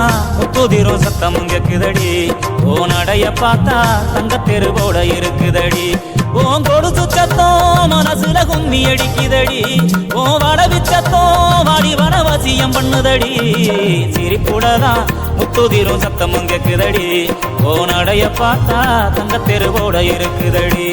சிரிப்புலதான் முத்துதிரும் சத்தமும் கேக்குதடி ஓ நடைய பார்த்தா தங்கத்தெரு போல இருக்குதடி ஓன் கொடுத்து சத்தம் மனசுல கும்மி அடிக்குதடி ஓ வடவி சத்தம் வாடி வனவசியம் பண்ணுதடி சிரிப்புலதான் முத்துதிரும் சத்தமும் கேக்குதடி ஓ நடைய பார்த்தா தங்கத்தெரு போல இருக்குதடி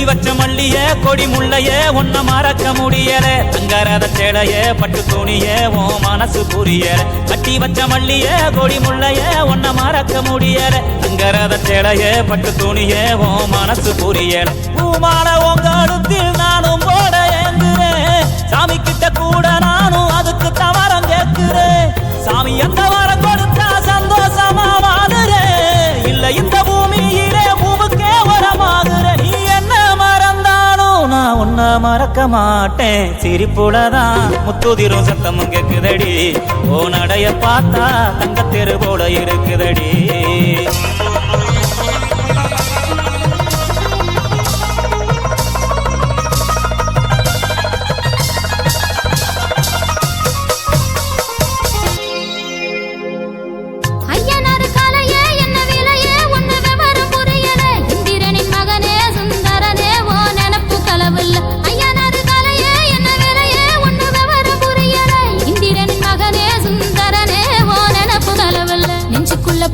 வச்ச மல்லிய கொடி முள்ளைய ஒன்ன மறக்க முடியல தங்கரத சேலைய பட்டு துணிய ஓ மனசு புரியல கட்டி வச்ச மல்லிய கொடி முள்ளைய ஒன்ன மறக்க முடியல தங்கரத சேலைய பட்டு துணிய ஓ மனசு புரியல பூமால உங்க அடுத்தில் நானும் போட ஏங்குறேன் சாமி கிட்ட கூட நானும் அதுக்கு தவறம் கேட்கிறேன் சாமி எந்த வாரம் கொடுத்தா சந்தோஷமா வாடுறேன் இல்ல இந்த பூமியிலே பூவுக்கே வரமாகுறேன் நீ என்ன நான் உன்ன மறக்க மாட்டேன் சிரிப்புலதான் முத்துதிரும் சத்தமும் கேக்குதடி ஓ நடைய பார்த்தா தங்கத்தெரு போல இருக்குதடி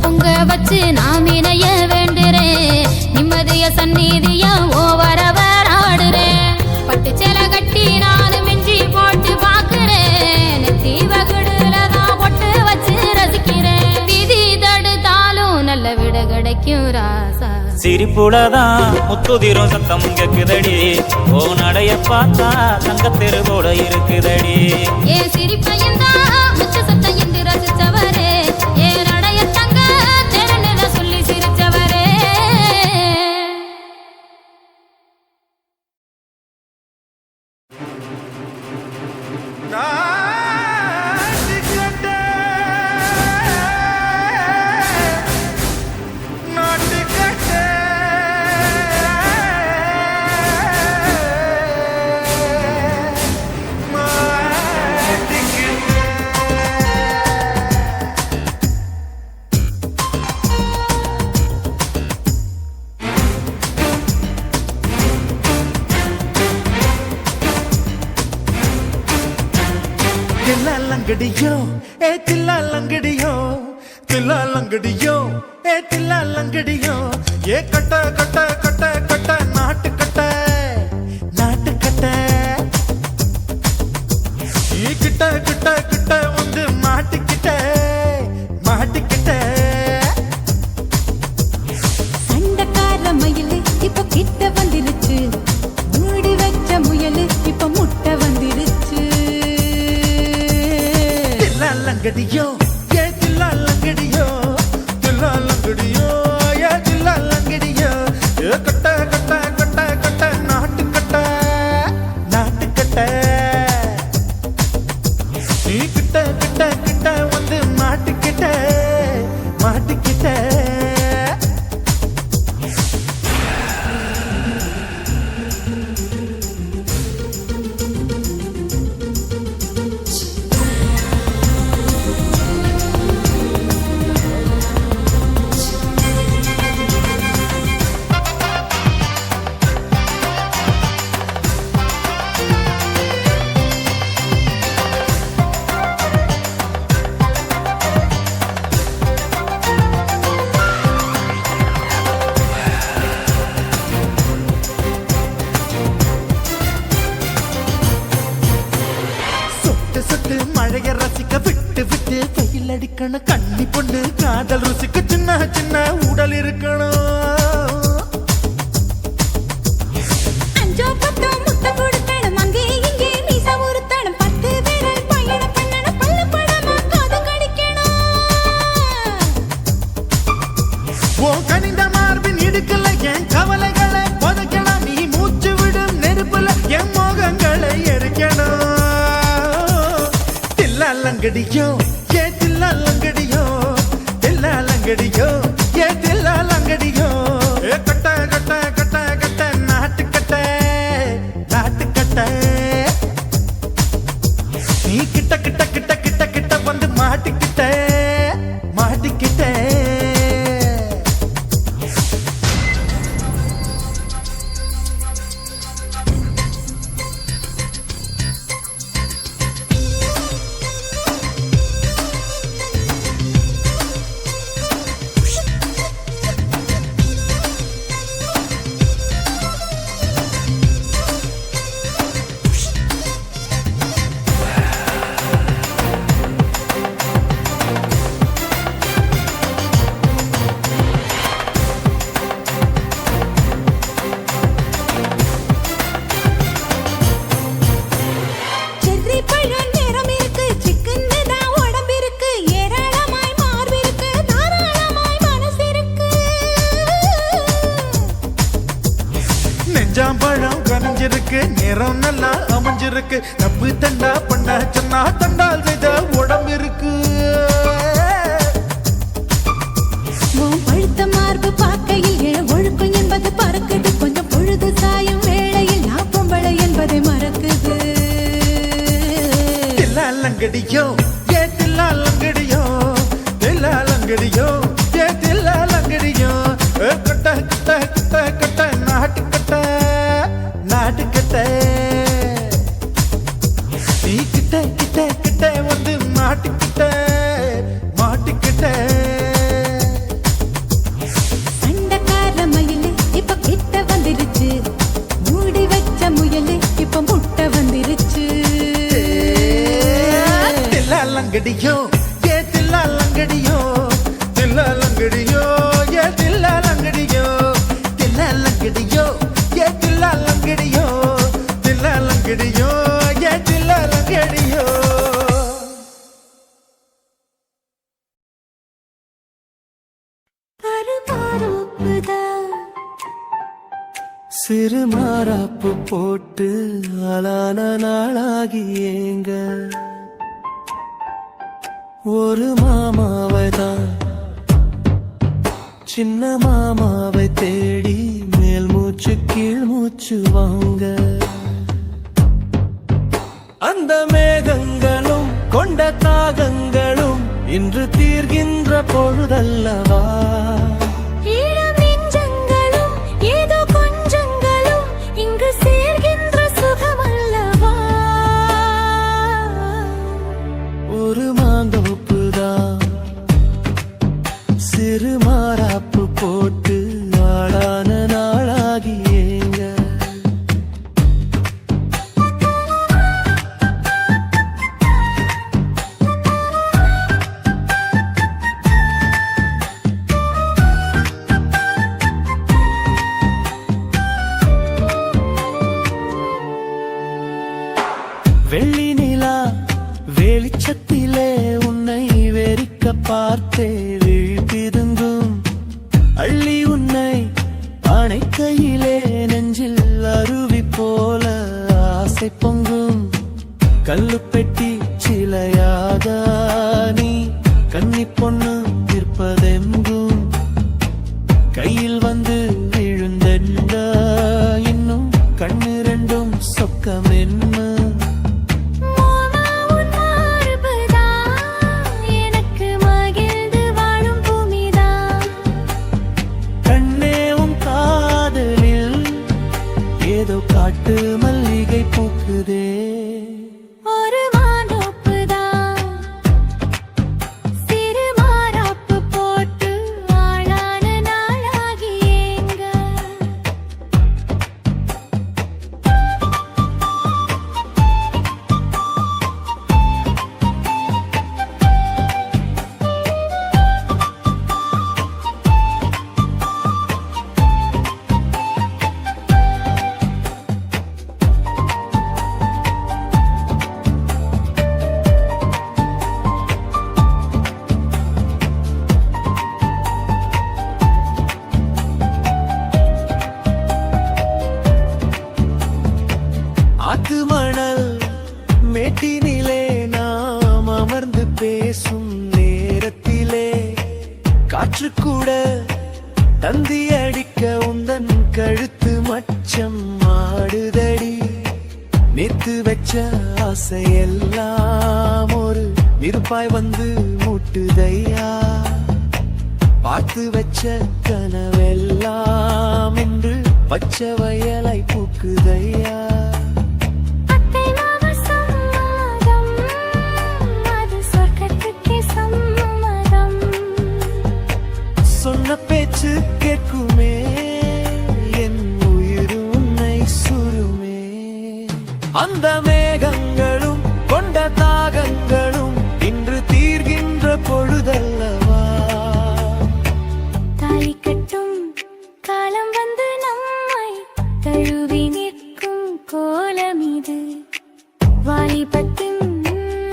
பொங்க வச்சு நாம் இணைய வேண்டுறேன் நிம்மதிய சந்நிதிய ஓவரவர் ஆடுறேன் பட்டு சேலை கட்டி நானும் மிஞ்சி போட்டு பாக்குறேன் நெத்தி வகுடுலதான் பொட்டு வச்சு ரசிக்கிறேன் விதி தடுத்தாலும் நல்ல விட கிடைக்கும் ராசா சிரிப்புலதான் முத்துதிரும் சத்தம் கேக்குதடி ஓ நடைய பார்த்தா தங்கத்தெரு போல இருக்குதடி ஏ சிரிப்பையந்தா முச்ச சத்தம் என்று ரசிச்சவரே ஏ நடைய தங்க தெருநில சொல்லி சிரிச்சவரே லங்கடியோ ஏ தில்லா லங்கடியோ தில்லா லங்கடியோ ஏ தில்லா லங்கடியோ ஏ கட்ட கட்ட கட்ட கட்ட நாட்டு கட்ட நாட்டு கட்ட நீ கிட்ட கிட்ட கிட்ட வந்து மாட்டிக்கிட்ட மாட்டிக்கிட்ட சண்டக்கார மயிலு இப்ப கிட்ட வந்துருச்சு மூடி வச்ச முயலு இப்ப முட்டை வந்துருச்சு லங்கடியோ ஏ தில்லா லங்கடியோ தில்லா லங்கடியோ ஏ தில்லா லங்கடியோ ஏ கட்ட கட்ட கட்ட கட்ட நாட்டு கட்ட நாட்டு கட்ட நீ கிட்ட கிட்ட கிட்ட வந்து மாட்டிக்கிட்ட மாட்டிக்கிட்ட மழைய ரசிக்க விட்டு விட்டு வெயில் அடிக்கணும் கண்ணி பொண்ணு காதல் ருசிக்க சின்ன சின்ன உடல் இருக்கணும் தில்லாலங்கடியோ ஏ தில்லாலங்கடியோ தில்லாலங்கடியோ ஏ தில்லாலங்கடியோ ஏ கட்ட கட்ட கட்ட கட்ட நாட்டு கட்ட நாட்டு கட்ட நீ கிட்ட கிட்ட கிட்ட கிட்ட கிட்ட வந்து மாட்டிக்கிட்ட மாட்டிக்கிட்ட செர்ரி பழம் நிறம் இருக்கு சிக்கன்னு தான் உடம்பிருக்கு ஏராளமாய் மார்பிருக்கு தாராளமாய் மனசிருக்கு நெஞ்சாம்பழம் கனிஞ்சிருக்கு நிறம் நல்லா அமைஞ்சிருக்கு தப்பு தண்டா பண்ண சொன்னா தண்டால் செய்த உடம்பு இருக்கு உன் பழுத்த மார்பு பார்க்கையில் என் ஒழுக்கம் என்பது பறக்குது கொஞ்சம் பொழுது சாயும் வேளையில் நான் பொம்பளை என்பதை மறக்குது தில்லாலங்கடியோ ஏ தில்லாலங்கடியோ தில்லாலங்கடியோ ஏ தில்லாலங்கடியோ கட்ட கட்ட கட்ட கட்ட நாட்டு கட்ட நாட்டு கட்ட நீ கிட்ட கிட்ட கிட்ட வந்து மாட்டிக்கிட்ட மாட்டிக்கிட்ட சண்டைக்கார மயிலு இப்ப கிட்ட வந்துருச்சு மூடி வச்ச முயலு இப்ப முட்டை வந்துருச்சு தில்லாலங்கடியோ ஏ தில்லாலங்கடியோ தில்லாலங்கடியோ ஏ தில்லாலங்கடியோ தில்லாலங்கடியோ ஏ தில்லாலங்கடியோ தில்லாலங்கடியோ ஏ தில்லாலங்கடியோ சிறு மாறாப்பு போட்டு ஆளான நாளாகி ஏங்க ஒரு மாமாவை தான் சின்ன மாமாவை தேடி மேல் மூச்சு கீழ் மூச்சு வாங்க அந்த மேகங்களும் கொண்ட தாகங்களும் இன்று தீர்கின்ற பொழுதல்லவா ஈழம் நெஞ்சங்களும் ஏதோ கொஞ்சங்களும் இங்கு சேர்கின்ற சுகமல்லவா ஒரு மாந்தோப்புதான் சிறு மாறாப்பு போட்டு ஆளான நாளாகி ஏங்க வெள்ளி நிலா வெளிச்சத்திலே உன்னை வெறிக்க பார்த்தே விழிப்பிதுங்கும் அள்ளி உன்னை அணைக்கையிலே நெஞ்சில் அருவி போல ஆசை பொங்கும் கல்லுப்பெட்டி சிலையாக நீ கன்னி பொண்ணு நிற்பதெங்கும் கையில் வந்து விழுந்தென்ற இன்னும் கண்ணு ரெண்டும் சொக்கம் என்ன மோனா உன் மார்புதான் எனக்கு மகிழ்ந்து வாழும் பூமிதான் கண்ணே உன் காதலில் ஏதோ காட்டு மல்லிகை பூக்குதே ஒரு மாதம் காற்று கூட தந்தி அடிக்க உந்தன் கழுத்து மச்சம் ஆடுதடி. நேத்து வச்ச ஆசையெல்லாம் ஒரு நெருப்பாய் வந்து முட்டுதையா. பார்த்து வச்ச கனவெல்லாம் என்று பச்சை வயலை பூக்குதையா. அத்தை மாமா சம்மதம், அது சொர்க்கத்துக்கே சம்மதம். சொன்ன பேச்சு கேட்குமே என் உயிர் உன்னை சுருமே. அந்த மேகங்களும் கொண்ட தாகங்களும் இன்று தீர்கின்ற பொழுதல்லவா. தாலி கட்டும் காலம் வந்து நம்மை தழுவி நிற்கும் கோலம் இது. வாலிபத்தின்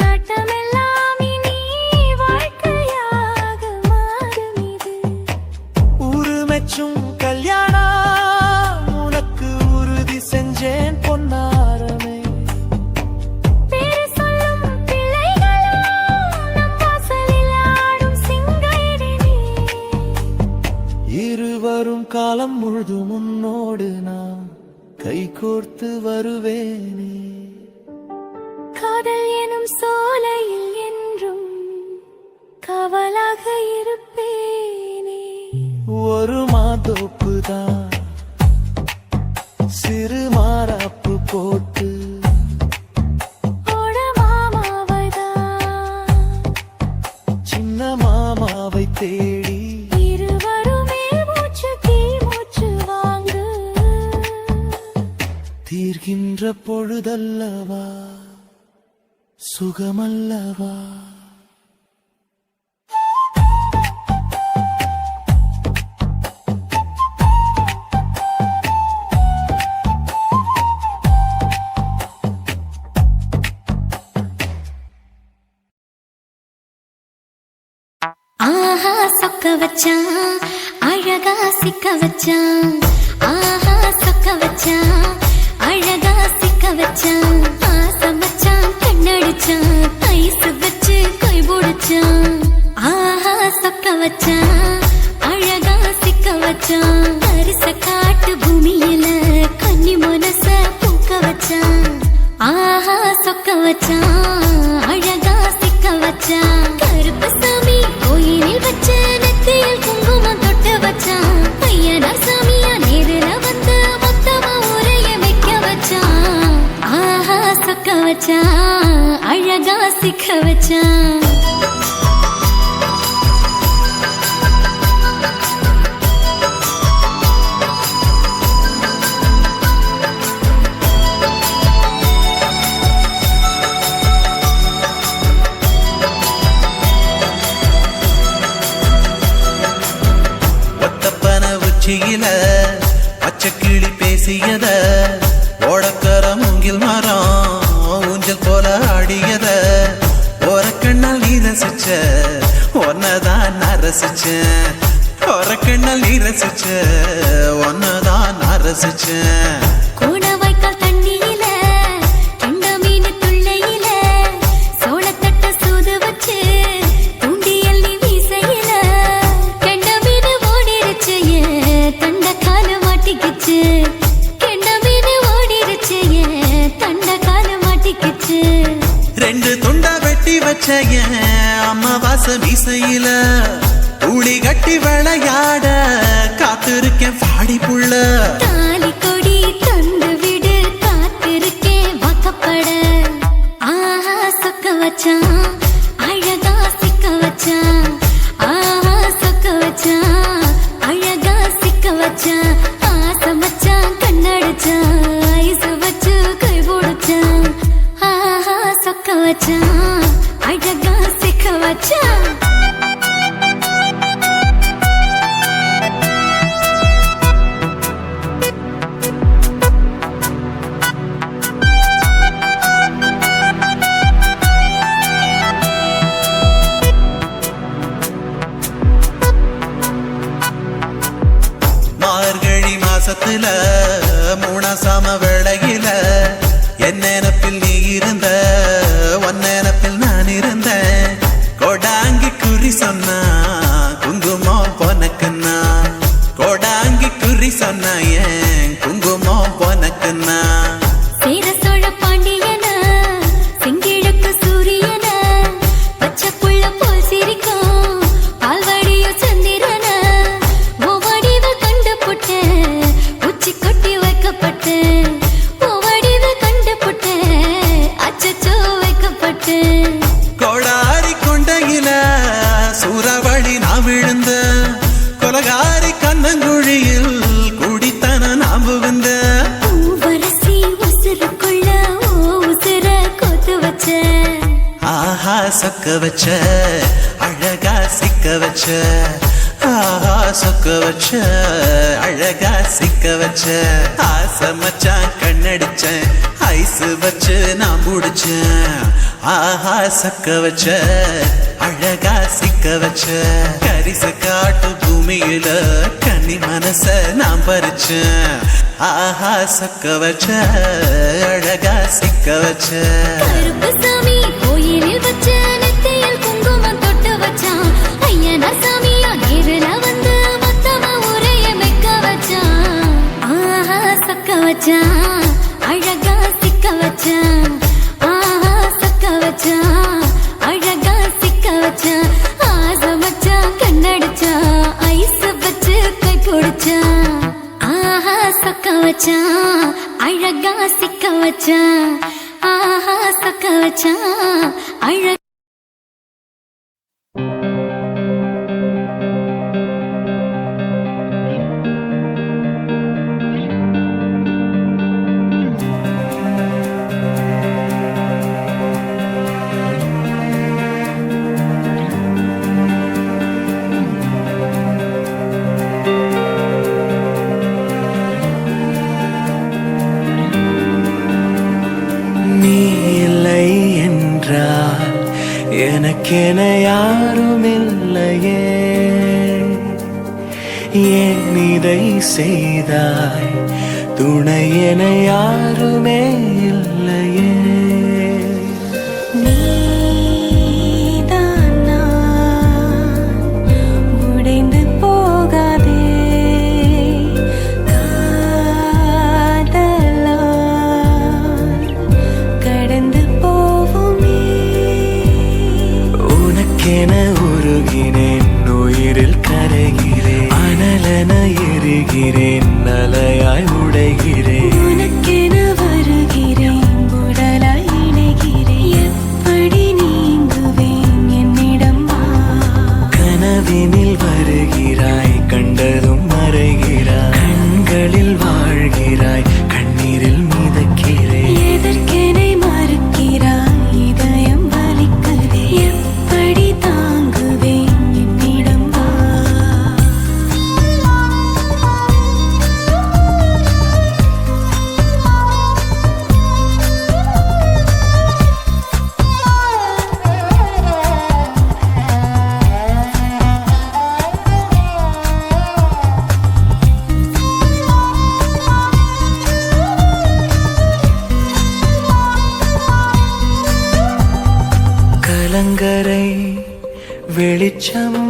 நாட்டமெல்லாம் இனி வாழ்க்கையாக மாறும் இது. ஊரு மெச்சும் கல்யாணம் உனக்கு உறுதி செஞ்சேன் பொன்னாரமே. பேரு சொல்லும் பிள்ளைகளும் நம் வாசலில் ஆடும் சிங்காரினி. இருவரும் காலம் முழுதும் உன்னோடு நான் கை கோர்த்து வருவேனே. காதல் எனும் சோலையில் என்றும் காவலாக இருப்பேனே. ஒரு மாதோப்பு தான் சிறு மாறாப்பு போட்டு ஓட மாமாவைதான் சின்ன மாமாவை தேடி இருவருமே மூச்சு தீ மூச்சு வாங்கு. தீர்கின்ற பொழுதல்லவா சுகமல்லவா. ஆஹா சொக்க வச்சான் அழகா சிக்க வச்சான். ஆஹா சொக்க வச்சான் அழகா சிக்க வச்சான். ஆசை மச்சான் கண்ணடிச்சான் ஐஸ் வச்சு கை போடுச்சான். ஆஹா சொக்க வச்சான் அழகா சிக்க வச்சான். அரிச காட்டு பூமியில கன்னி மனச பூக்க வச்சான். ஆஹா சொக்க வச்சான் அழகா சிக்க வச்சான். கருப்பு சாமி கோயிலில் வச்ச நெத்தியில் குங்குமம் தொட்டு வச்சான். பையனா சாமியா நேரில வந்து மொத்தமா உரைய வைக்க வச்சான். ஆஹா சொக்க வச்சான் அழகா சிக்க வச்சான். ஒத்தப்பன உச்சியில பச்சை கிளி பேசியத ஓடக்கர மூங்கில் மரம் ஊஞ்சல் போல ஆடியத ஓரக்கண்ணால் நீ ரசிச்ச ஒன்னதான் நான் ரசிச்சேன். ஓரக்கண்ணால் நீ ரசிச்ச ஒன்னதான் நான் ரசிச்சேன். கோணவாய்க்கால் தண்ணியில கெண்ட மீன் துள்ளையில சோளத்தட்ட சூது வச்சு தூண்டியல் நீ வீசையில கெண்ட மீன் ஓடிருச்சு தண்ட கால மாட்டிக்கிச்சு. கெண்ட மீன் ஓடிருச்சு தண்ட கால மாட்டிக்கிச்சு. ரெண்டு துண்டா வெட்டி வச்ச என் அம்மா வாச மீசையில ஊழி கட்டி விளையாட காத்திருக்கேன் பாடி புள்ள. தாலி கொடி தந்து விடு காத்திருக்கேன் வாக்கப்பட. ஆஹா சொக்க வச்சான் அழகா சிக்க வச்சான். ஆஹா சொக்க வச்சான் அழகா சிக்க வச்சான். ஆசை மச்சான் கண்ணடிச்சான் ஐஸ் வச்சு கை போடுச்சான். ஆஹா சொக்க வச்சான் அழகா சிக்க வச்சான். மார்கழி மாசத்துல மூணாசாம வேளையில என் நினப்பில் நீ இருந்த உன் நினப்பில் நான் இருந்தேன். கொடாங்கி குறி சொன்னா குங்குமம் கட்டுனா சேர சோழ பாண்டியன செங்கிழக்கு சூரியன பச்சை புள்ள போல் சிரிக்கும் பால்வடிய சந்திரன ஓவடிவில் கண்டு புட்டு உச்சி கொட்டி வைக்கப்பட்டு ஓவடிவில் கண்டு புட்டு அச்சச்சோ வைக்கப்பட்டு கோடாரி கொண்டையில சூறாவளி நான் விழுந்த கொலகாரி கண்ணங்குழியில் குடித்தன நாம் புகுந்த வரசி உசுருக்குள்ள உசுர கொத்து வச்ச ஆஹா சொக்க வச்ச அழகா சிக்க வச்ச ஆஹா சொக்க வச்ச அழகா சிக்க வச்ச ஆசை மச்சான் கண்ணடிச்சேன் ஐஸ் வச்சு நான் முடிச்சேன் ஆஹா சொக்க வச்ச அழகா சிக்க வச்ச கரிச காட்டு பூமியில கன்னி மனச நான் பறிச்சேன் ஆஹா சொக்க வச்ச அழகா சிக்க வச்ச கருப்பு சாமி கோயிலில் வச்ச நெத்தியில் குங்குமம் தொட்டு வச்சான் ஐயனார் சாமியா நேருல வந்து மொத்தமா உரைய வைக்க வச்சான் ஆஹா சொக்க வச்சான் அழகா சிக்க வச்சான் ஆஹா சொக்க வச்சான் அழகா சிக்க வச்சான் ஆசை மச்சான் கண்ணடிச்சான் ஐஸ் வச்சு கை பிடிச்சான் ஆஹா சொக்க வச்சான் அழகா சிக்க வச்சான் ஆஹா சொக்க வச்சான் அழகா நீ இல்லை என்றால் எனக்கென யாரும் இல்லையே ஏன் இதை செய்தாய் துணை என யாருமே இல்லையே நீதான் நான் உடைந்து போகாதே காதலால் கடந்து போவோமே உனக்கென உருகினேன் உயிரில் கரைகிறேன் அனலென எரிகிறேன் அலையாய் உடைகிறேன் உனக்கென வருகிறேன் உடலாய் இணைகிறேன் எப்படி நீங்குவேன் என்னிடம் வா கனவினில் வருகிறாய் கண்டதும் மறைகிறாய் கண்களில் வாழ்கிறாய் கண்ணீரில் மிதக்கிறேன் எதற்கெனை மறுக்கிறாய் இதயம் வலிக்குதே எப்படி தாங்குவேன் என்னிடம் வா கலங்கரை வெளிச்சம்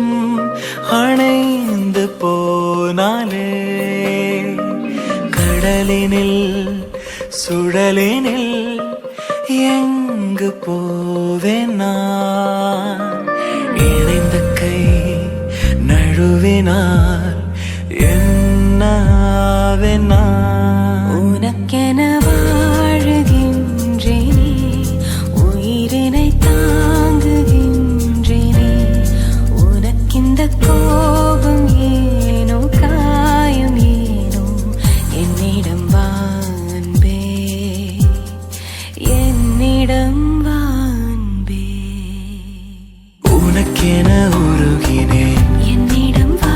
அணைந்து போனாலே கடலினில் சுழலினில் எங்கு போவேன் நான் இணைந்த கை நழுவினால் என்னாவேன் நான் உனக்கென வாழுகின்றேனே உயிரினை தாங்குகின்றேனே உனக்கிந்த கோபம் ஏனோ காயம் ஏனோ என்னிடம் வா அன்பே என்னிடம் வா அன்பே உனக்கென உருகினேன் என்னிடம் வா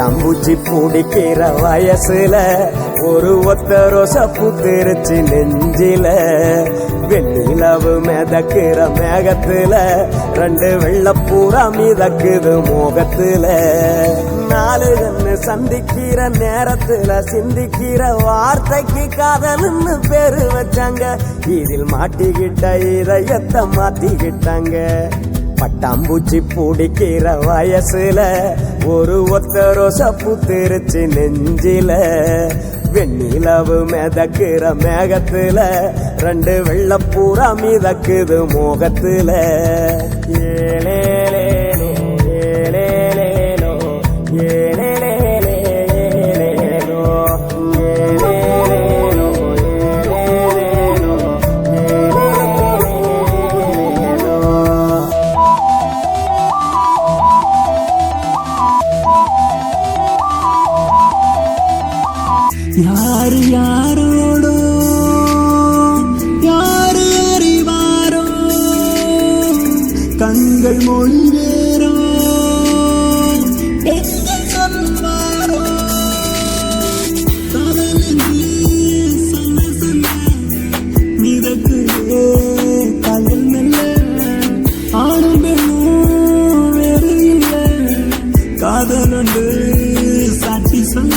பட்டாம்பூச்சி பிடிக்கிற வயசுல ஒரு ஒத்த ரோசா பூத்திருச்சு நெஞ்சில வெண்ணிலவு மிதக்கிற மேகத்துல ரெண்டு வெள்ளப்பூரா மிதக்குது மோகத்துல நாலு கண்ணு சந்திக்கிற நேரத்துல சிந்திக்கிற வார்த்தைக்கு காதல்னு பேரு வச்சாங்க இதில் மாட்டிக்கிட்ட இதயத்தை மாத்திக்கிட்டாங்க பட்டாம்பூச்சி பிடிக்கிற வயசுல ஒரு ஒத்த ரோசா பூத்திருச்சு நெஞ்சில வெண்ணிலவு மிதக்கிற மேகத்துல ரெண்டு வெள்ளப்பூரா மிதக்குது மோகத்துல ஏலேலேலோ ஏலேலேலோ ஏலேலேலேலோ ஏலேலேலோ ஏலேலேலோ ஏலேலேலோ யாரு யாரோடோ யாரு அறிவாரோ கண்கள் மொழி வேறோ எங்கே சொல்வாரோ காதலின்றி சொல்ல சொல்ல மிதக்குதே காதல் மெல்ல ஆணும் பெண்ணும் வேறு இல்லை காதல் ஒன்று சாட்சி சொல்ல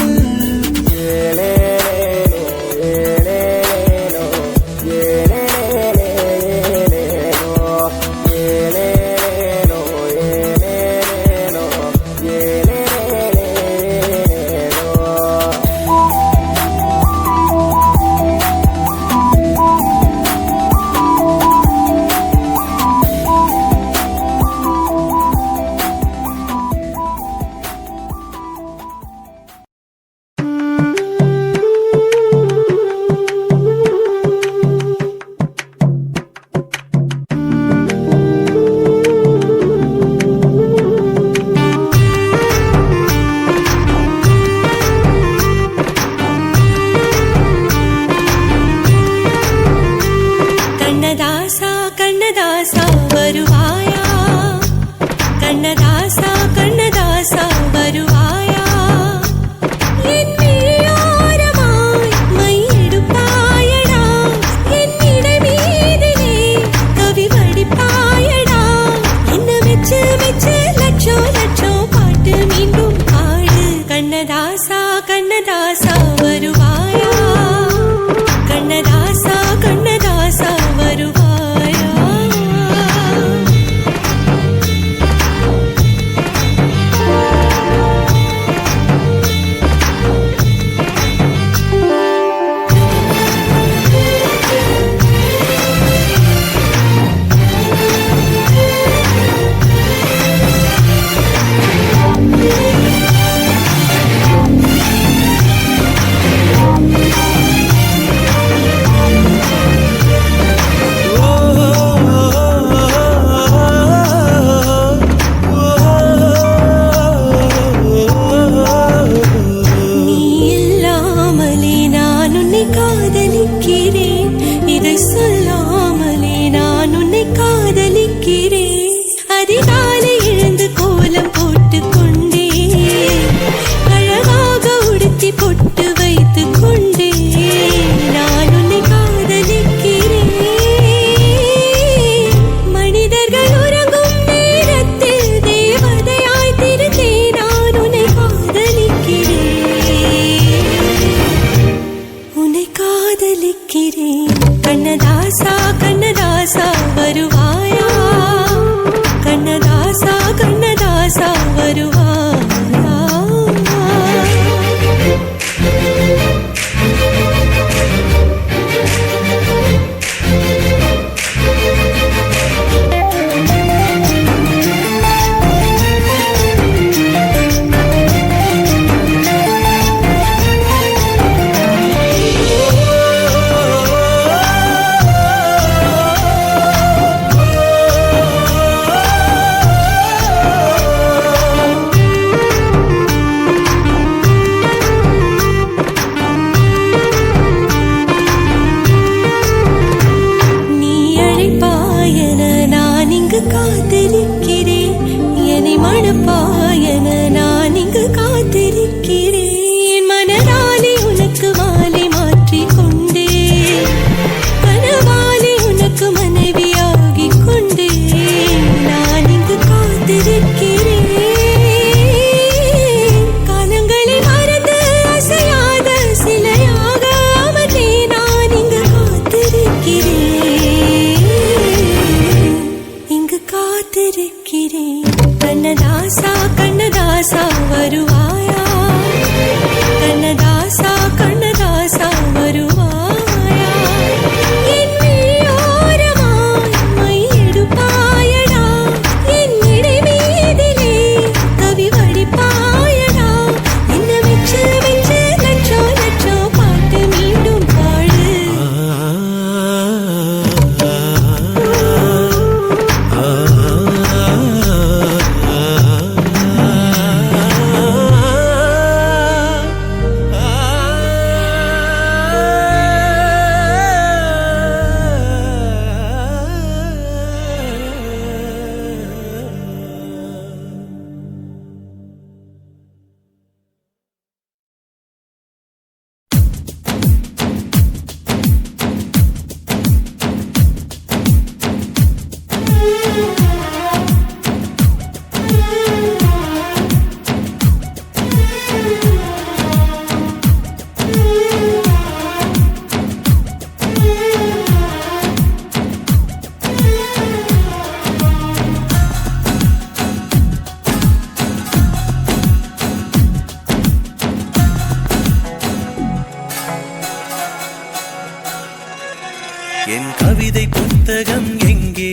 என் கவிதை புத்தகம் எங்கே,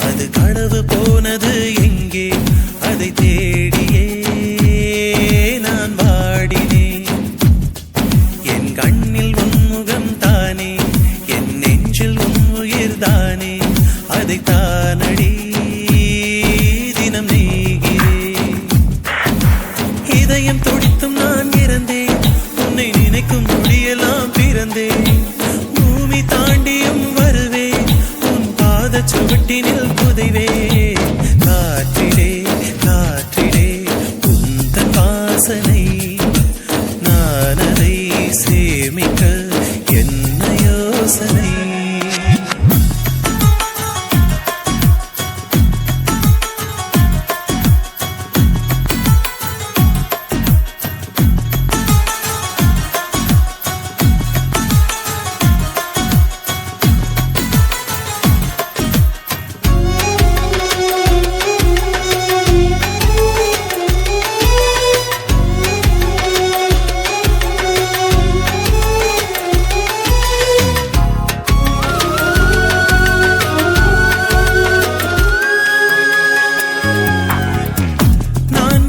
அது களவு போனது எங்கே, அதை தேடியே நான் வாடினேன். என் கண்ணில் உன்முகம் தானே, என் நெஞ்சில் உன் உயிர் தானே, அதை தானடி தினம் நெய்கிறேன். இதயம் துடித்தும் நான் இறந்தேன், உன்னை நினைக்கும் மொழியெல்லாம் பிறந்தேன். பூமி தாண்டியும் வருவேன், உன் பாத சுவட்டினில் புதைவேன். காற்றிலே காற்றிலே உந்தன் வாசனை, நான் அதை சேமிக்க என்ன யோசனை.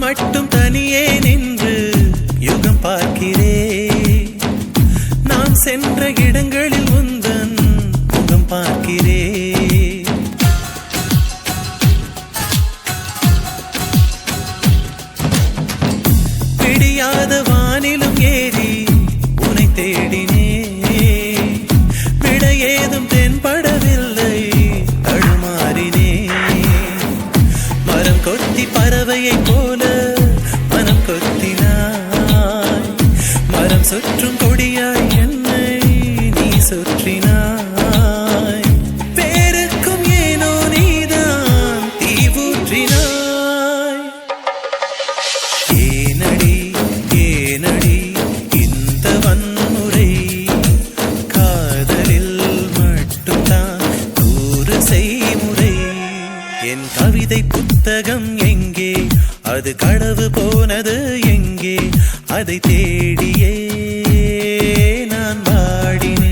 மட்டும் தனியே நின்று யுகம் பார்க்கிறேன். நான் சென்ற இடங்களில் உந்தன் முகம் பார்க்கிறேன். பிடியாத வானிலும் ஏறி உன்னை தேடினேன். விட ஏதும் தென்படவில்லை, தடுமாறினேன். மரம் கொத்தி பறவையை போல மனம் கொத்தினாய். மரம் சுற்றும் கொடியாய் என்னை நீ சுற்றினாய். பேருக்கும் ஏனோ நீதான் தீ ஊற்றினாய். ஏனடி ஏனடி இந்த வன்முறை, காதலில் மட்டும்தான் 100 செய்முறை. என் கவிதை புத்தகம் எங்கே, அது களவு போனது எங்கே, அதை தேடியே நான் வாடினேன்.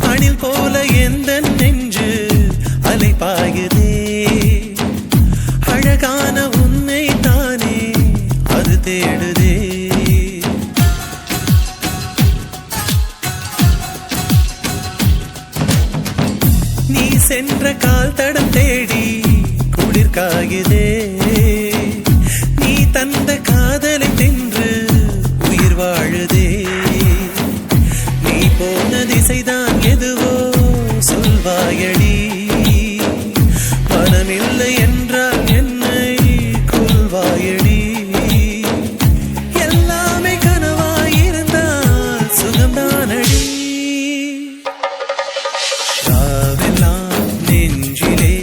அணில் போல எந்த நெஞ்சு அலை பாயுதே, அழகான உன்னை தானே அது தேடுதே. நீ சென்ற கால் தடம் தேடி குளிர் காயுதே. நீ தந்த காதலை தின்று உயிர் வாழுதே. நீ போன திசைதான் எதுவோ சொல்வாயடி. மனமில்லை என்றால் என்னை கொல்வாயடி. எல்லாமே கனவாயிருந்தால் சுகம்தானடி. ராவெல்லாம் நெஞ்சிலே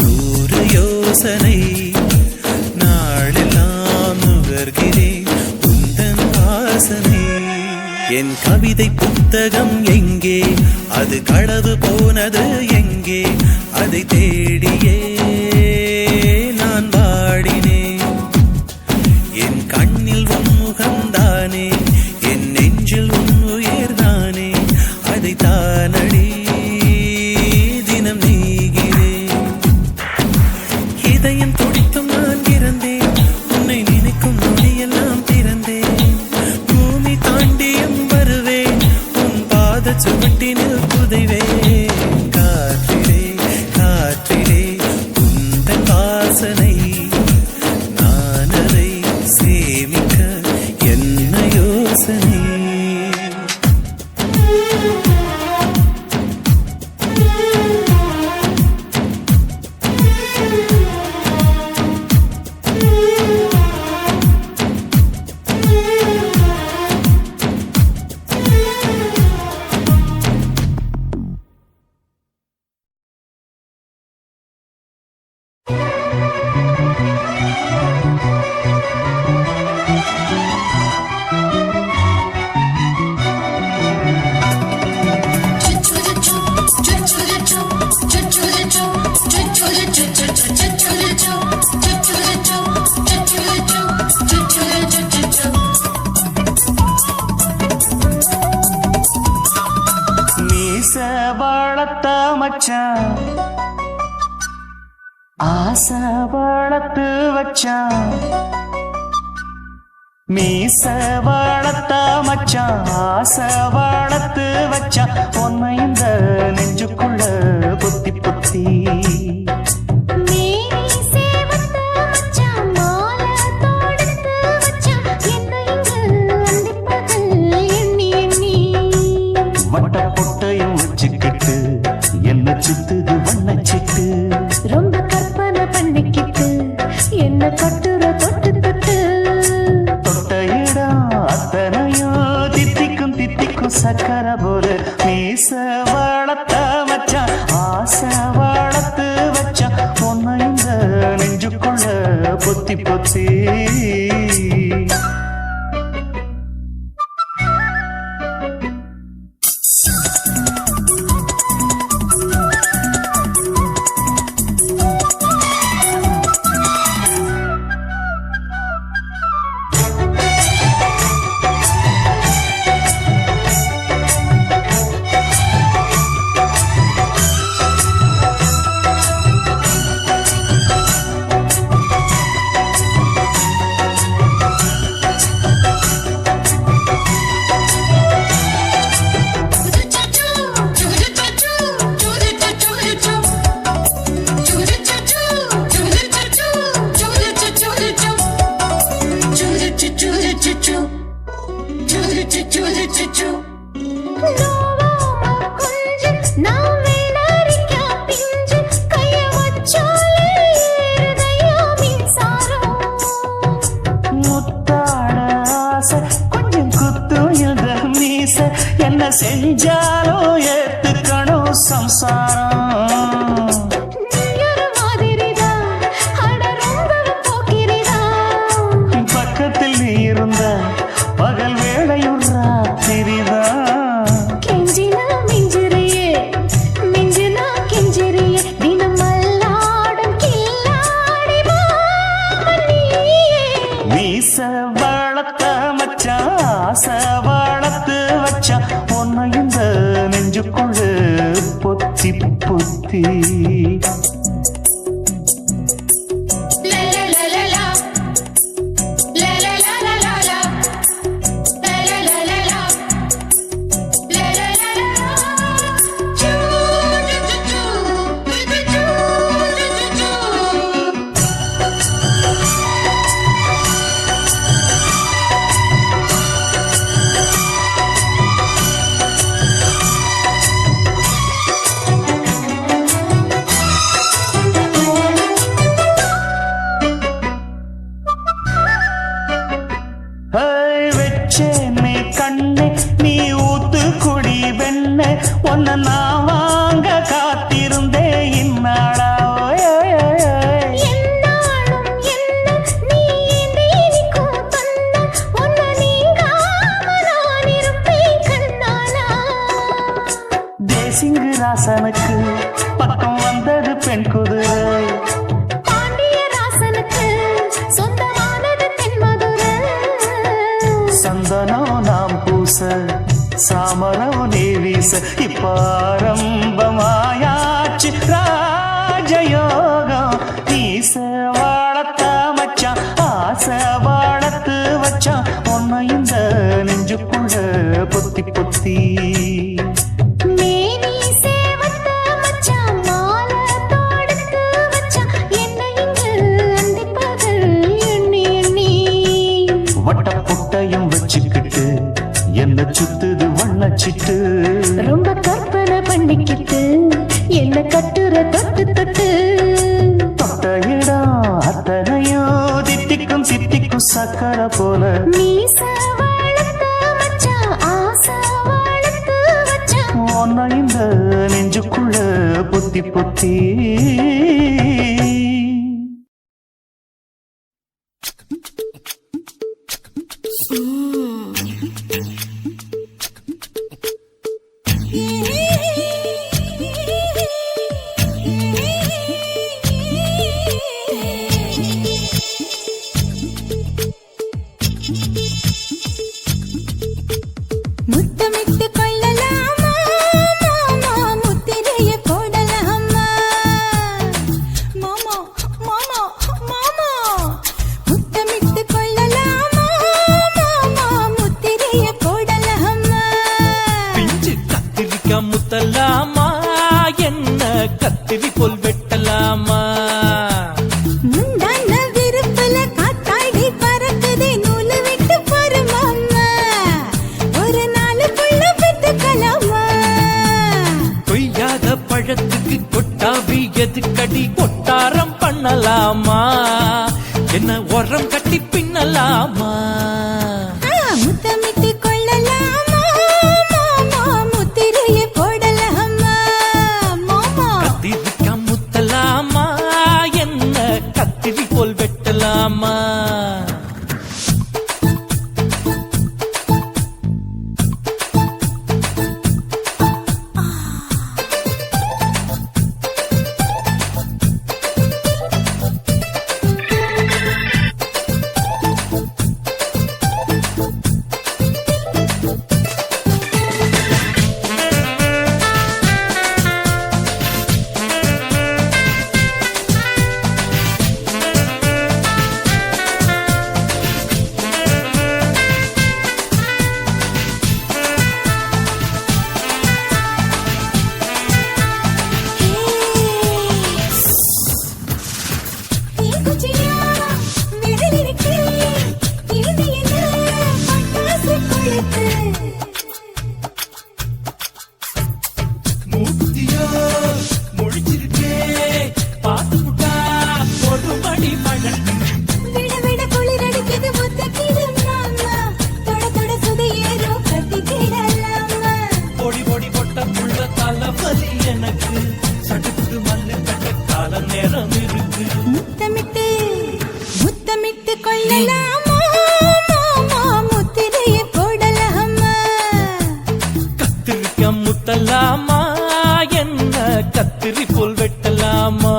100 யோசனை, நாளெல்லாம் நுகர்கிறேன் உந்தன் வாசனை. என் கவிதை புத்தகம் எங்கே, அது களவு போனது எங்கே, அதை தேடியே நான் வாடினேன். என் கண்ணில் உன் முகம்தானே, என் நெஞ்சில் உன் உயிர் தானே, அதை தானடி தினம் நெய்கிறேன். இதயம் துடித்தும் நான் இறந்தேன், உன்னை நினைக்கும் மொழியெல்லாம் பிறந்தேன். பூமி தாண்டியும் வருவேன், உன் பாத சுவட்டினில் புதைவேன். காற்றிலே காற்றிலே ஆசை வளர்த்து வச்சான் மீச வளர்த்த மச்சான் ஆசை வளர்த்து வச்சான் உன்னை இந்த நெஞ்சுக்குள்ள பொத்தி பொத்தி மேனி சேவத்த மச்சான் மாலை தொடுத்து வச்சான் என்னை இங்கு அண்டிப்பகல் எண்ணி எண்ணி வட்ட பொட்டையும் வச்சுக்கிட்டு என்ன சுத்துது வண்ணச்சிட்டு ரொம்ப கற்பனை பண்ணிக்கிட்டு என்ன கட்டுற தொட்டு தொட்டு தொட்ட இடம் அத்தனையோ தித்திக்கும் தித்திக்கும் சக்கர போல மீச வளர்த்த மச்சான் ஆசை வளர்த்து வச்சான் உன்னை இந்த நெஞ்சுக்குள்ள பொத்தி பொத்தி கொஞ்சம் குத்தும் இந்த மீச என்ன செஞ்சாலும் ஏத்துக்கணும் சம்சாரம் பக்கத்தில் நீ இருந்த பகல் வேளையும் ராத்திரிதான் கெஞ்சினா மிஞ்சிறியே மிஞ்சினா கெஞ்சிறியே தினம் மல்லாடும் கில்லாடி மாமணியே மீச வளர்த்த மச்சான் ஆசை வளர்த்து வச்சான் உன்னை இந்த நெஞ்சுக்குள்ள பொத்தி பொத்தி வச்சேனே கண்ணே நீ ஊத்து குடி வெண்ணே உன்னை நான் வாங்க காத்திருந்தே இந்நாளா என்னாலும் என்ன நீ நீனிக்கும் தந்த உன்னை நீங்காம நான் இருப்பேன் கண்ணாலா தேசிங்கு ராசனுக்கு பக்கம் வந்தது பெண் குதிரை பாண்டிய ராசனுக்கு சொந்தமானது தென்மதுரை சந்தனம் நாம் பூச சாமரம் நீ வீச இப்ப ஆரம்பமாயாச்சு ராஜயோகம் நீச வாழத்த மச்சான் ஆசை வாழத்து வச்சான் உன்னை இந்த நெஞ்சுக்குள்ள பொத்தி பொத்தி மேனி சேவத்த மச்சான் மாலை தொடுத்து வச்சான் என்னை இங்கு அண்டிப்பகல் எண்ணி எண்ணி வட்ட புட்டையும் வச்சுக்கிட்டு என்ன சுத்துது வண்ணச்சிட்டு ரொம்ப கற்பனை பண்ணிக்கிட்டு என்ன கட்டுற தொட்டு தொட்டு தொட்ட இடம் அத்தனையோ தித்திக்கும் தித்திக்கும் சக்கர போல மீச வளர்த்த மச்சான் ஆசை வளர்த்து வச்சான் உன்னை இந்த நெஞ்சுக்குள்ள பொத்தி பொத்தி முத்தமிட்டு கொள்ளலாமா மாமா முத்திரைய போடலாமா எதுக்கடி கொட்டாரம் பண்ணலாமா என்ன உரம் கட்டி பின்னலாமா முத்தமிட்டு கொள்ளலாமா மாமா முத்திரையை போடலாமா மாமா கத்திரிக்கா முத்தலாமா என்ன கத்திரி போல் வெட்டலாமா முத்தமிட்டு கொள்ளலாமா மாமா முத்திரையை போடலாமா கத்திரிக்கா முத்தலாமா என்ன கத்திரி போல் வெட்டலாமா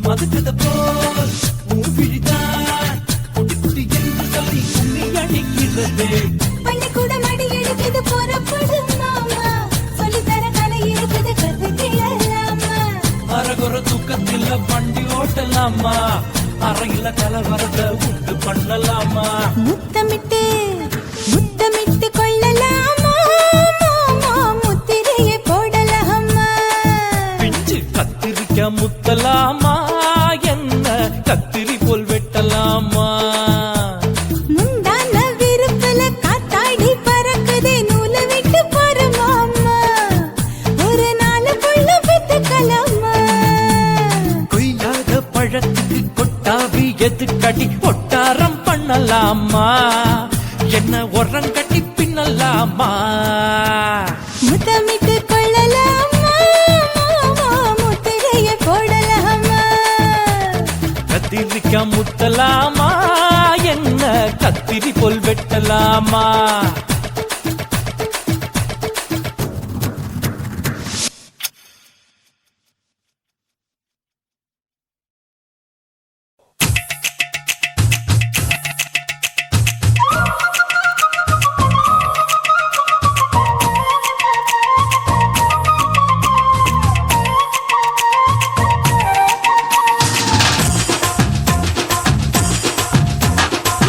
மதுக்கத போல் மூவிழிதான் குட்டி குட்டி என்று சொல்லி கும்மி அடிக்கிறது பள்ளிக்கூட மடி எடுக்குது புறப்படும் மாமா சொல்லித்தர கலை இருக்குது கத்துக்கலாமா அரகுற தூக்கத்தில் வண்டி ஓட்டலாமா அறையில கலவரத்தை உண்டு பண்ணலாமா முத்தமிட்டு முத்தமிட்டு கொள்ளலாமா மாமா முத்திரையை போடலாமா பிஞ்சு கத்திரிக்கா முத்தலாமா என்ன கத்திரி போல் வெட்டலாமா முந்தான விருப்பல காத்தாடி பறக்குதே நூலை விட்டு போற மாமா ஒரு நாளுக்குள்ள வித்துக்கலாமா கொய்யாத பழத்துக்கு கொட்டாவி எதுக்கடி ஒட்டாரம் பண்ணலாமா என்ன உரம் கட்டி பின்னலாமா முத்தமிட்டு கொள்ளலாமா மாமா முத்திரையை போடலாமா கத்திரிக்கா முத்தலாமா என்ன கத்திரி போல் வெட்டலாமா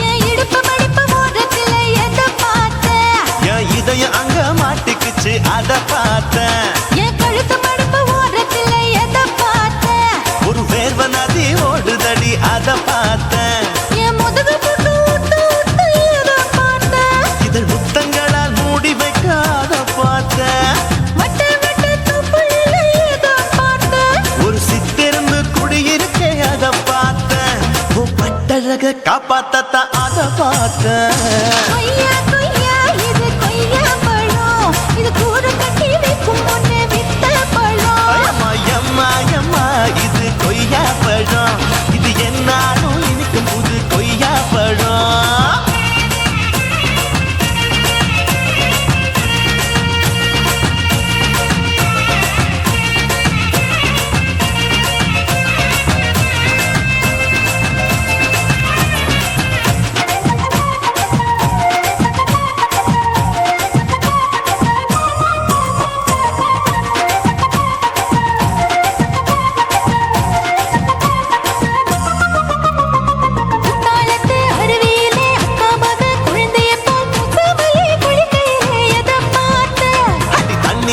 என் இடுப்பு மடிப்பு ஓரத்துல எதை பார்த்தேன் என் இதயம் அங்க மாட்டிக்குச்சு அத பார்த்தேன் என் கழுத்து மடிப்பு ஓரத்துல எதை பார்த்தேன் ஒரு வேர்வ நதி ஓடுதடி அத பார்த்தேன் என் முதுகு புட்டு விட்டு விட்டு எதை பார்த்தேன் இதழ் முத்தங்களால் மூடி வைக்க அத பார்த்தேன் வட்ட வட்ட தொப்புள்ள எதை பார்த்தேன் ஒரு சித்தெரும்பு குடியிருக்கே அத பார்த்தேன் உன் பட்டழக காப்பாத்தத்தான் அத பார்த்தேன் கொய்யா கொய்யா இது கொய்யா பழம் இது கூற கட்டி வைக்கும் முன்னே வித்த பழம் அம்மா எம்மா எம்மா இது கொய்யா பழம் இது என்னாலும் இனிக்கும் புது கொய்யா பழம்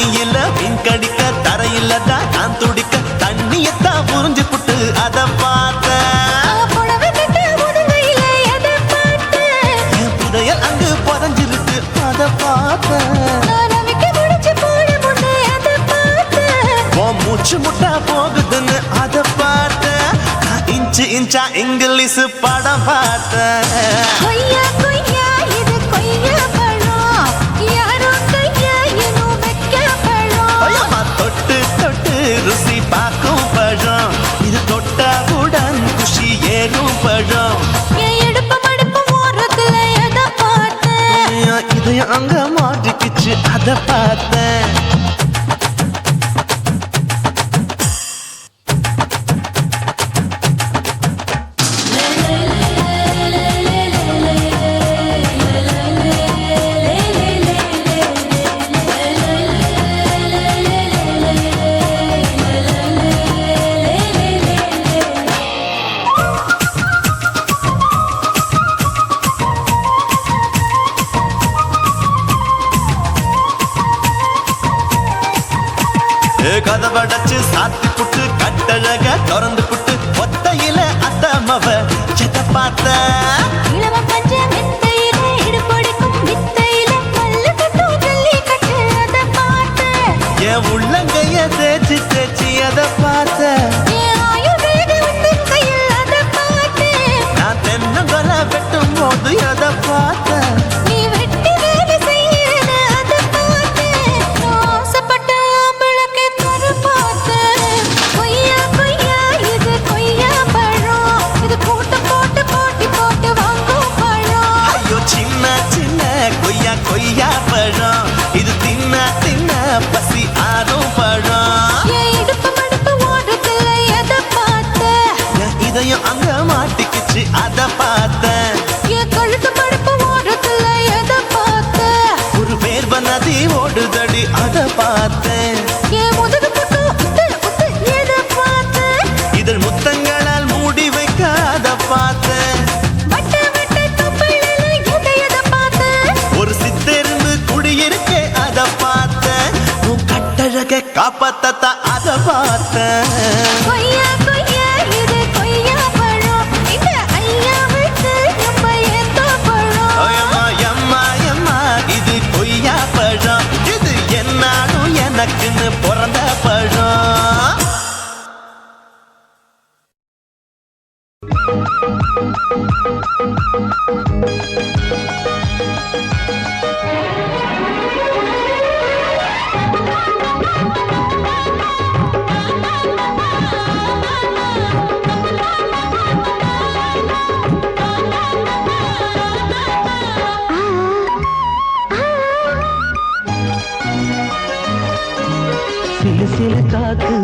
தண்ணியில மீன் கடிக்க தரையில்லதான் நான் துடிக்க தண்ணியத்தான் புரிஞ்சு புட்டு அத பார்த்தேன் புடவை கட்ட முதுகையில எதை பார்த்தேன் என் புதையல் அங்கு புதஞ்சிருக்கு அத பார்த்தேன் ரவிக்கு முடிச்சு போட முன்னே அதை பார்த்தேன் உன் மூச்சு முட்டா போகுதுன்னு அத பார்த்தேன் இன்ச்சு இன்ச்சா இங்கிலீஷ் படம் பார்த்தேன் கொய்யா கொய்யா இது கொய்யா பழம் யாரோ கையா இன்னும் வைக்க பழம் ஐயம்மா தொட்டு தொட்டு ருசி பார்க்கும் பழம் இது தொட்டாவுடன் குஷி ஏறும் பழம் என் இடுப்பு மடுப்பு ஓரத்துல எதை பார்த்தேன் இதையும் அங்க மாட்டிக்கிச்சு அத பார்த்தேன் கதவடைச்சு சாத்தி புட்டு கட்டழக திறந்து புட்டு ஒத்தையில அத்தமவ செத்த பார்த்த இளவ பஞ்ச மெத்தையில இடுப்பொடிக்கும் வித்தையில மல்லு கட்டும் ஜல்லி கட்டு அதை பார்த்தேன் என் உள்ளங்கைய தேய்ச்சி தேய்ச்சி அத பார்த்த என் ஆயுர்வேத உந்தன் கையில் அதை பார்த்தேன் நான் தென்னங்கொலை வெட்டும் போது அத பார்த்த நீ வெட்டி வேலை செய்யற அதை பார்த்தேன் ஆசைப்பட்ட ஆம்பளக்கு தர பார்த்தேன் கொய்யா கொய்யா இது கொய்யா பழம் இது கூட்ட போட்டு போட்டி போட்டு வாங்கும் பழம் ஐயோ சின்ன சின்ன கொய்யா கொய்யா பழம் இது தின்ன தின்ன பசி ஆறும் பழம் என் இடுப்பு மடுப்பு ஓரத்துல எதை பார்த்தேன் என் இதயம் அங்க மாட்டிக்கிச்சு அத பார்த்தேன் என் கழுத்து மடுப்பு ஓரத்துல எதை பார்த்தேன் ஒரு வேர்வ நதி ஓடுதடி அத பார்த்தேன் என் முதுகு பக்கம் உத்து உத்து எதை பார்த்தேன் இதழ் முத்தங்களால் மூடி வைக்க அத பார்த்தேன் வட்ட வட்ட தொப்பையில எதை பார்த்தேன் ஒரு சித்தெருந்து குடியிருக்கே அத பார்த்தேன் உன் கட்டழக காப்பாத்தத்தா அத பார்த்தேன் கொய்யா கொய்யா இது கொய்யா பழம் இந்த ஐயாவுக்கு நம்ம எந்த பழம் ஐயம்மா எம்மா எம்மா இது கொய்யா பழம் இது என்னாலும் எனக்குன்னு பிறந்த பழம் சிலு சிலு காத்து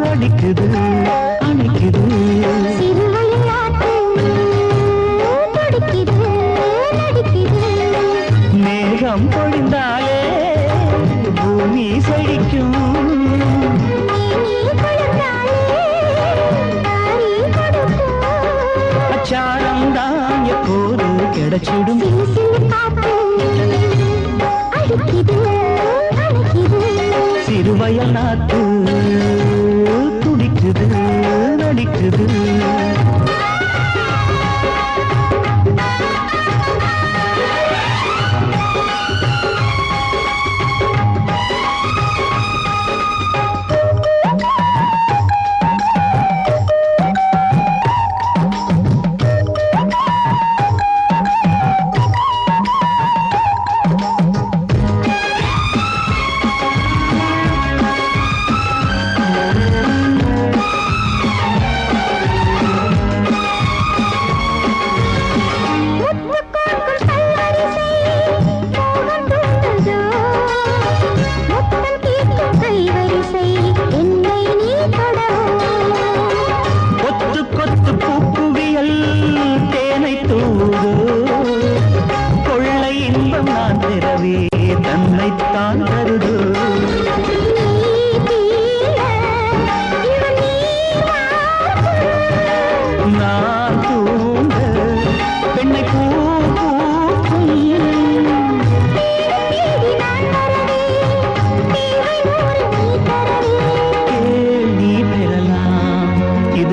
அடிக்குது அணைக்குது மேகம் பொழிந்தாலே பூமி செழிக்கும் அச்சாரம் தான் எப்போது கிடைச்சிடும் சிறுவயல் நாத்து துடிக்குது நடிக்குது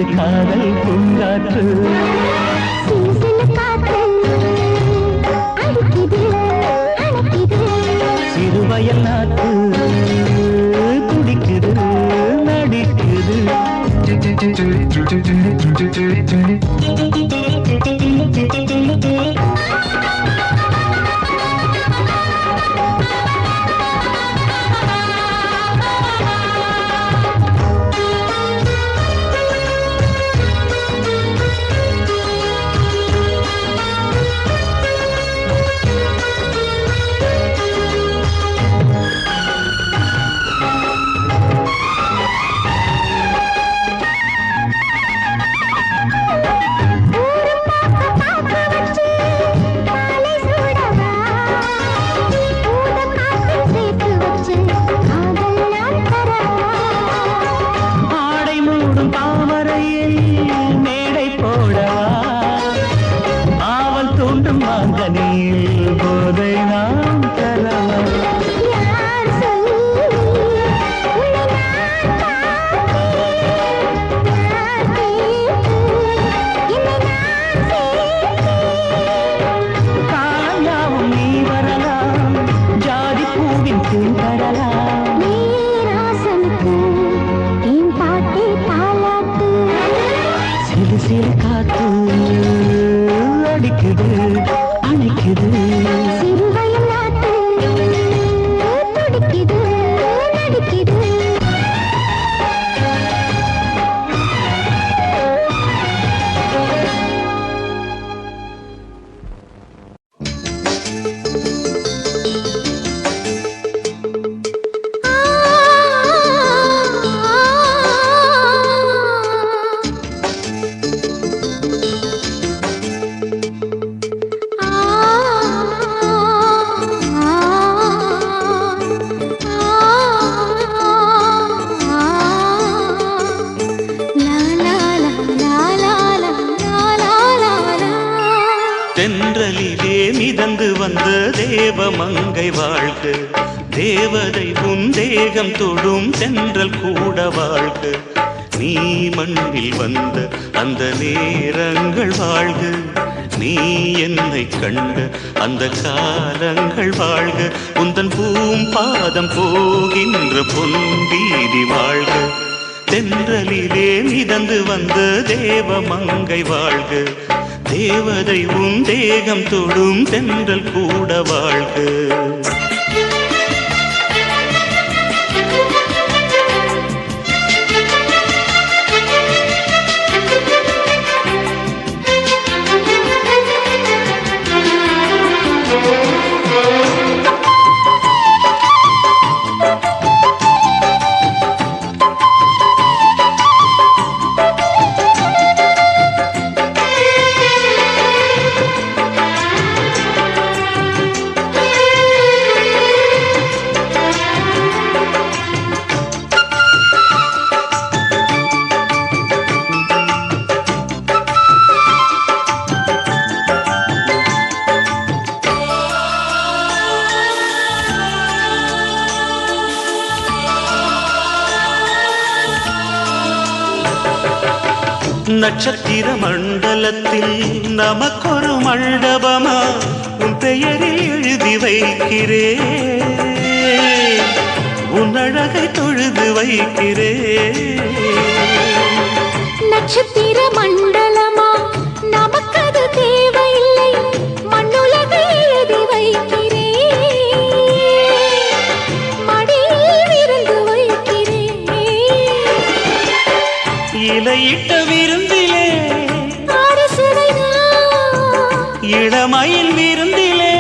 காதல் பூங்காற்று சிலு காத்து அடிக்குது அணைக்குது சிறுவயல் நாட்டு துடிக்குது நடிக்குது ஆடை மூடும் தாமரையில் மேடை போடவா ஆவல் தூண்டும் மாங்கனியில் போதை நாம் தரவா காலம் நீ வரலாம் ஜாதி பூவின் தூங்கடலாம் சிறு சிறு காத்து அடிக்குது அணைக்குது தென்றலிலே மிதந்து வந்த தேவமங்கை வாழ்க தேவதை உன் தேகம் தொடும் தென்றல் கூட வாழ்க நீ மண்ணில் வந்த அந்த நேரங்கள் வாழ்க நீ என்னை கண்ட அந்த காலங்கள் வாழ்க உந்தன் பூம்பாதம் போகின்ற பொன்வீதி வாழ்க தென்றலிலே மிதந்து வந்த தேவமங்கை வாழ்க தேவதை உன் தேகம் தொடும் தென்றல் கூட வாழ்க நட்சத்திர மண்டலத்தில் நமக்கொரு மண்டபமா உன் பெயரில் எழுதி வைக்கிறே உன் அழகை தொழுது வைக்கிறே நட்சத்திர மண்டலமா நமக்கது தேவையில்லை மண்ணுலகை எழுதி வைக்கிறே மடியில் விருந்து வைக்கிறே இலையிட்ட விருந்திலே இளமயில் விருந்திலே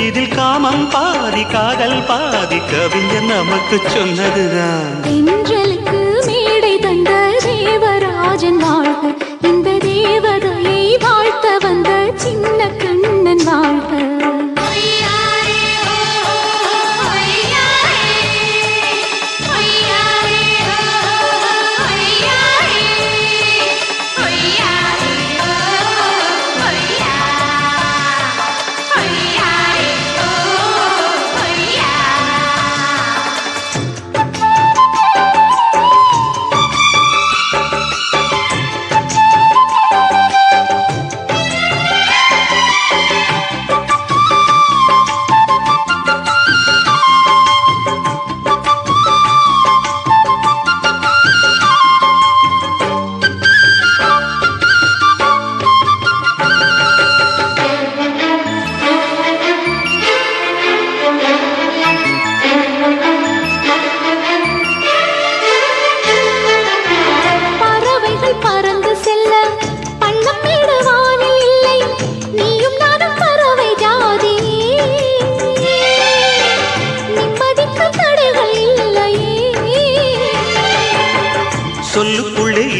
இதில் காமம் பாதி காதல் பாதி கவிஞர் நமக்கு சொன்னதுதான் தென்றலுக்கு மேடை தந்த தேவராஜன் வாழ்க இந்த தேவதையை வாழ்த்த வந்த சின்ன கண்ணன் வாழ்க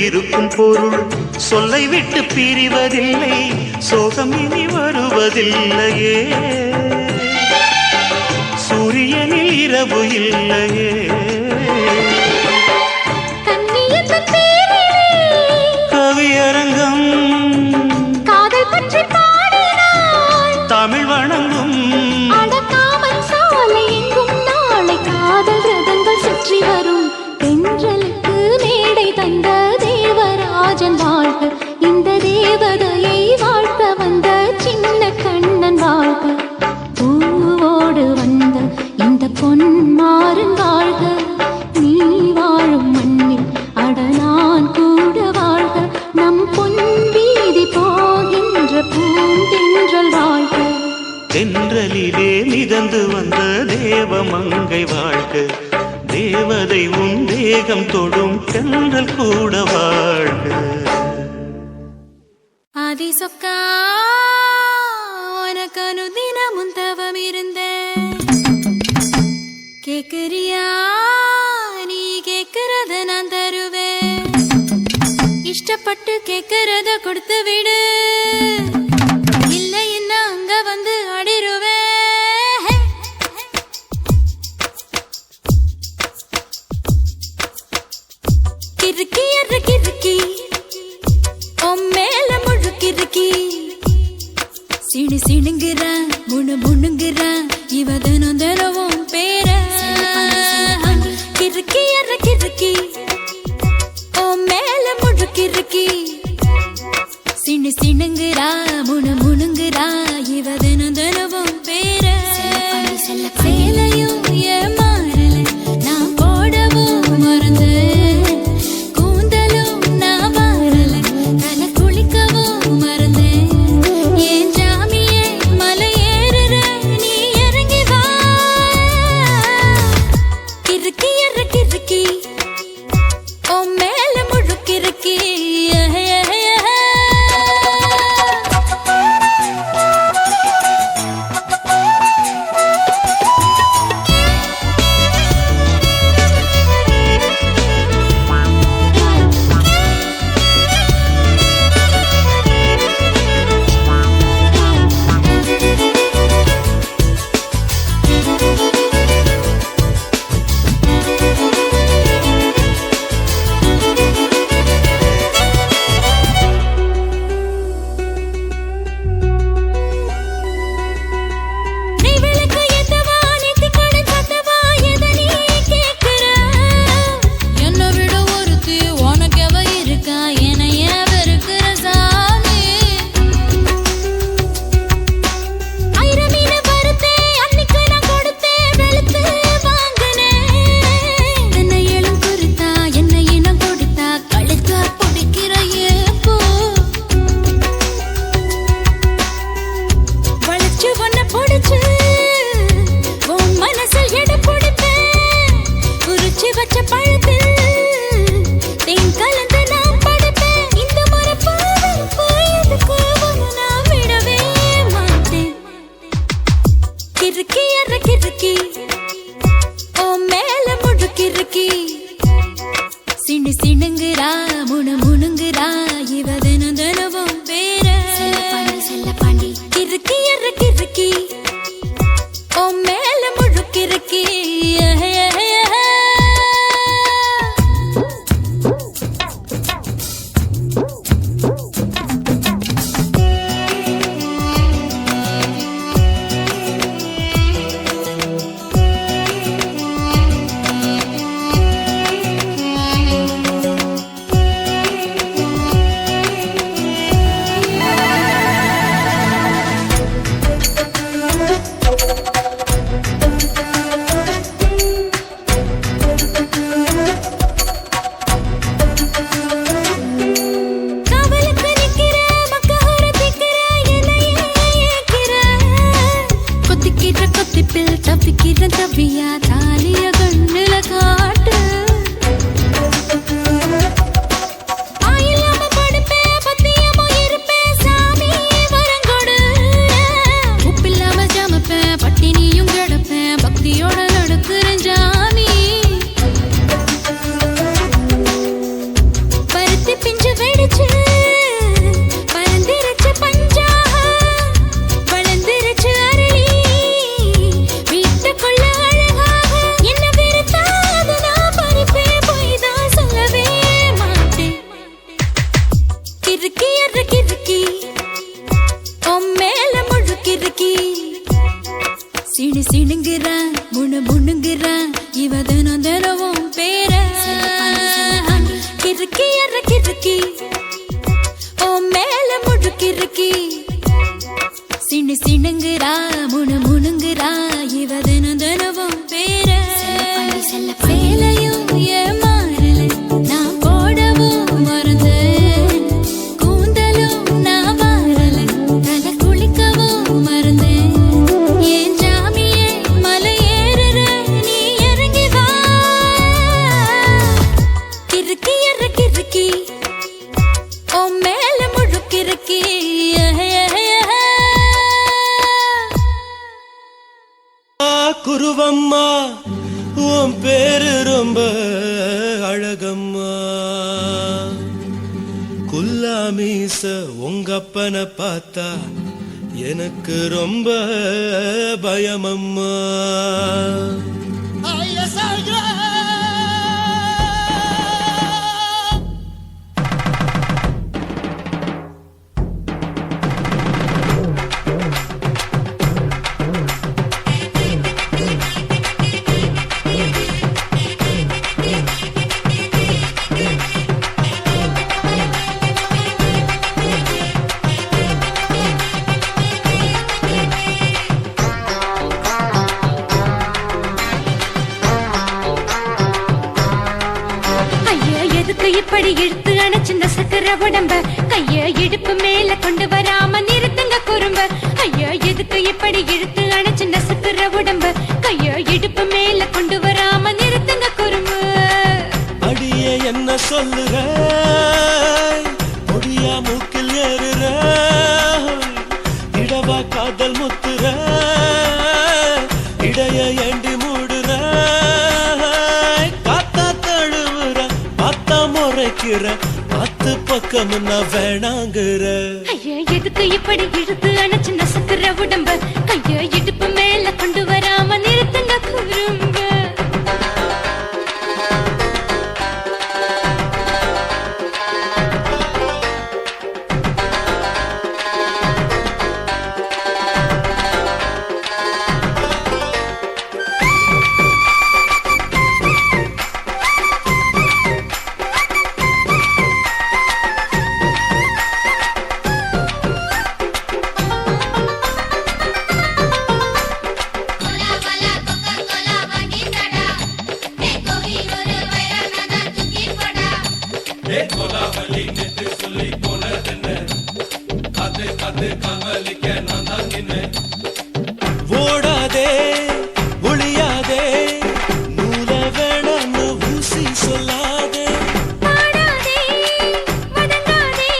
இருக்கும் பொருள் சொல்லை விட்டு பிரிவதில்லை சோகம் இனி வருவதில்லையே சூரியனில் இரவு இல்லையே கண்ணியத்தின் பேரிலே கவியரங்கம் காதல் பற்றி பாடினாள் தமிழ் வணங்கும் அடக்காமல் சாலை எங்கும் நாளை காதல் ரதங்கள் சுற்றி வரும் தென்றலுக்கு மேடை தந்த தேவராஜன் வாழ்க இந்த தேவதையை வாழ்த்த வந்த சின்ன கண்ணன் வாழ்க பூவோடு வந்த இந்த பொன்மாறன் வாழ்க நீ வாழும் மண்ணில் அட நான் கூட வாழ்க நம் பொன் வீதி போகின்ற பூந்தென்றல் வாழ்க தென்றலிலே மிதந்து வந்த தேவமங்கை வாழ்க தேவதை உன் தேகம் தொடும் தென்றல் கூட வாழ்க ஆதி சொக்கா உனக்கு அனுதினமும் தவம் இருந்தேன் கேக்குறியா நீ கேக்குறத நான் தருவேன் இஷ்டப்பட்டு கேக்குறத கொடுத்து விடு இல்லை என்ன அங்க வந்து அடிருவேன் கிறுக்கி எற கிறுக்கி மேல முழுக்கிறுக்கி சிணு சிணுங்குறான் முணு முணுங்குறான் இவ தினம் தினமும் பேர கிறுக்கி எற கிறுக்கி மேல முழுக்கிறுக்கி சிணு சிணு முணு முணுங்குறான் இவ தினம் தினமும் பேர கிறுக்கி எற கிறுக்கி ஓ மேல முழுக்கிறுக்கி சிண்டு சிணுங்குறா முணு முணுங்குறா இவ தினம் தினமும் பேர சேலையும் ஏமாறல நான் போடவும் மறந்தேன் கூந்தலும் நான் வாரல தலை குளிக்கவும் மறந்தேன் ஏன் ஜாமியே மலை ஏறுற நீ இறங்கி வா கிறுக்கி எற கிறுக்கி ஓ மேல முழுக்கிறுக்கி குருவம்மா உன் பேரு ரொம்ப அழகம்மா குல்லாமீச உங்க அப்பனை பார்த்தா எனக்கு ரொம்ப பயமம்மா இப்படி இழுத்து அணைச்சு நசுக்கிற உடம்ப கைய இடுப்பு மேல கொண்டு வராம நிறுத்துங்க குறும்ப ஐயா எதுக்கு இப்படி இழுத்து அணைச்சு நசுக்கிற உடம்ப கைய இடுப்பு மேல கொண்டு வராம நிறுத்துங்க குறும்ப அடியே என்ன சொல்லுற முடியா மூக்கில் ஏறுற இடவா காதல் முத்துற இடைய ஏண்டி மூடுற காத்தா தழுவுற பார்த்தா முறைக்கிற பத்து பக்கம் நான் வேணாங்குற ஐயா எதுக்கு இப்படி இழுத்து அணைச்சு நசுக்கிற உடம்ப கைய இடுப்பு மேல கொண்டு வராம நிறுத்துங்க குறும்ப ஓடாதே ஒளியாதே நூல வேணான்னு ஊசி சொல்லாதே பாடாதே வதங்காதே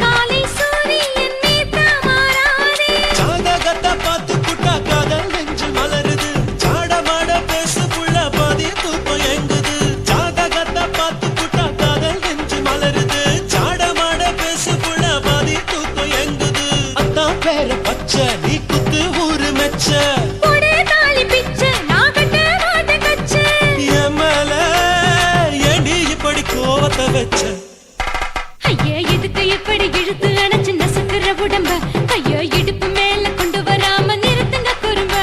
காலை சூரியன் நீத்தா மாறாதே ஜாதகத்தை பார்த்து புட்டா காதல் நெஞ்சு மலருது சாடமாட பேசு புள்ள பாதி தூக்கம் எங்குது ஜாதகத்தை பார்த்து புட்டா காதல் நெஞ்சு மலருது சாடமாட பேசு புள்ள பாதி தூக்கம் எங்குது அத்தான் பேர பச்சை நீ குத்து ஊரு மெச்ச ஒரே தாலி பிச்ச நான் கட்ட மாட்ட கச்ச என் மேல ஏண்டி இப்படி கோவத்தை வச்ச ஐயா எதுக்கு இப்படி இழுத்து அணைச்சு நசுக்கிற உடம்ப கைய இடுப்பு மேல கொண்டு வராம நிறுத்துங்க குறும்ப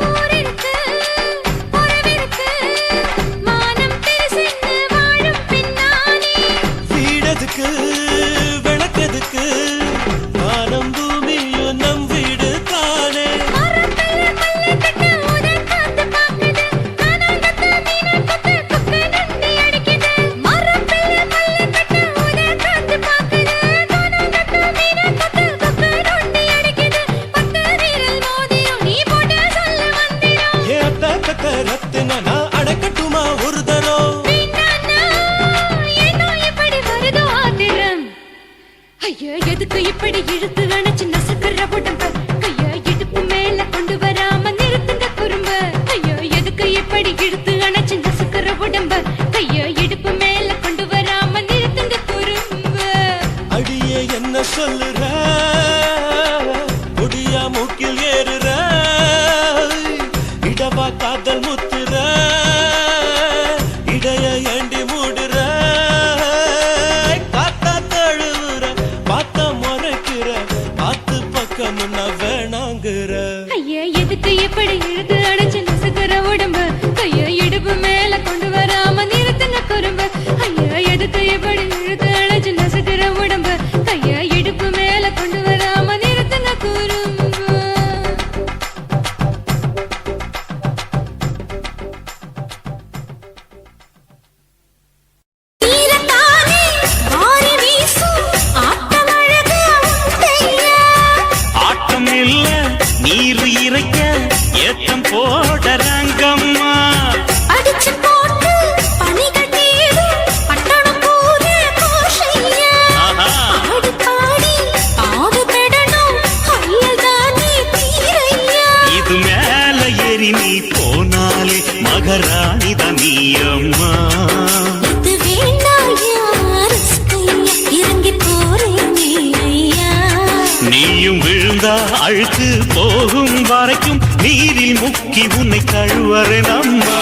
ஊரிருக்கு உறவிருக்கு மானம் தெரிசின்னு வாழும் பின்னானே வீடதுக்கு விளக்கதுக்கு வானம் பூமியும் நம் வீடு தானே மரத்துல மல்லி கட்டு உதன் காத்து பாக்குது கானாங்கத்து மீன கொத்து குக்கு நண்டி அடிக்குது மரத்துல மல்லி கட்டு உதன் காத்து பாக்குது கானாங்கத்து மீன கொத்து குக்கு நண்டி அடிக்குது பத்து வீரல் மோதியும் நீ போட்டு சொல்ல முன்னா வேணாங்கிற ஐயா எதுக்கு எப்படி இழுத்து அடைச்சு நசுக்கிற உடம்பு கைய இடுப்பு மேல கொண்டு வராம நிறுத்துங்க குறும்பு ஐயா எதுக்கு எப்படி இழுத்து அடைச்சு நசுக்கிற உடம்பு கைய இடுப்பு மேல கொண்டு வராம நிறுத்துங்க குறும்பு நீலத்தானே வாரி வீசும் ஆட்டமழகு உண்டையா ஆட்டம் இல்ல நீர் இறைக்க ஏத்தம் போட ரங்கம்மா அடிச்சு போட்டு பனிகள் தீரும் பட்டணம் பூர கோஷையா ஆடி பாடி பாடு பெடணும் ஐயல் தானே தீரையா இது மேல ஏறி நீ போனாலே மகராணி தனியம்மா இது வேண்டாயா ரிஸ்கையா இறங்கி போறேனே ஐயா நீயும் விழுந்தா அழுக்கு போகும் வரைக்கும் நீரில் முக்கி உன்னை கழுவறேன் அம்மா